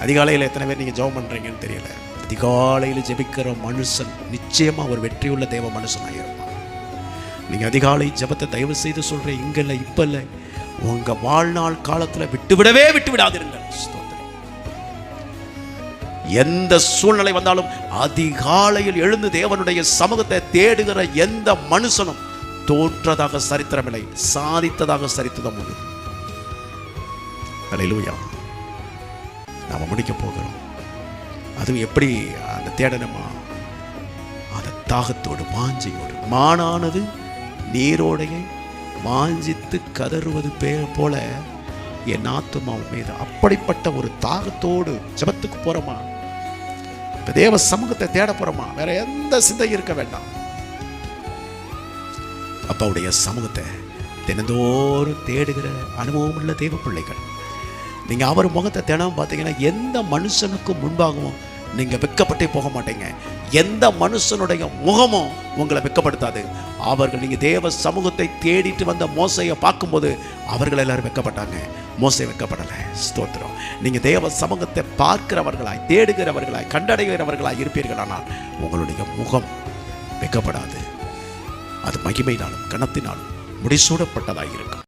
அதிகாலையில் எத்தனை பேர் நீங்கள் ஜெபம் பண்ணுறீங்கன்னு தெரியல. அதிகாலையில் ஜெபிக்கிற மனுஷன் நிச்சயமாக ஒரு வெற்றியுள்ள தேவ மனுஷனாக இருப்பான். நீங்கள் அதிகாலை ஜெபத்தை தயவு செய்து சொல்கிறேன், இங்கே இல்லை இப்போ இல்லை, உங்கள் வாழ்நாள் காலத்தில் விட்டுவிடவே விடாதிருங்கள். எந்த சூழ்நிலை வந்தாலும் அதிகாலையில் எழுந்து தேவனுடைய சமூகத்தை தேடுகிற எந்த மனுஷனும் தோற்றதாக சரித்திரமில்லை, சாதித்ததாக சரித்திரம் உண்டு. அல்லேலூயா. நாம் முடிக்க போகிறோம். அதுவும் எப்படி அந்த தேடணுமா? அந்த தாகத்தோடு வாஞ்சையோடு. மானானது நீரோடையை வாஞ்சித்து கதறுவது போல என் ஆத்துமா மீது அப்படிப்பட்ட ஒரு தாகத்தோடு ஜெபத்துக்கு போறோமா? தேவ சமூகத்தை தேட போறோமா? வேற எந்த சிந்தை இருக்க வேண்டாம். அப்பாவுடைய சமூகத்தை தினந்தோறும் தேடுகிற அனுபவம் உள்ள தேவ பிள்ளைகள், நீங்க அவர் முகத்தை தினம் பார்த்தீங்கன்னா எந்த மனுஷனுக்கும் முன்பாகவும் நீங்க வெட்கப்பட்டே போக மாட்டீங்க. எந்த மனுஷனுடைய முகமும் உங்களை வெட்கப்படுத்தாது. அவர்கள் நீங்க தேவ சமூகத்தை தேடிட்டு வந்த மோசையை பார்க்கும்போது அவர்கள் எல்லாரும் வெட்கப்பட்டாங்க, மோசை வெட்கப்படலை. ஸ்தோத்திரம். நீங்க தேவ சமூகத்தை பார்க்கிறவர்களாய், தேடுகிறவர்களாய், கண்டடைகிறவர்களாய் இருப்பீர்களானால் உங்களுடைய முகம் வெட்கப்படாது. அது மகிமையினாலும் கனத்தினாலும் முடிசூடப்பட்டதாய் இருக்கும்.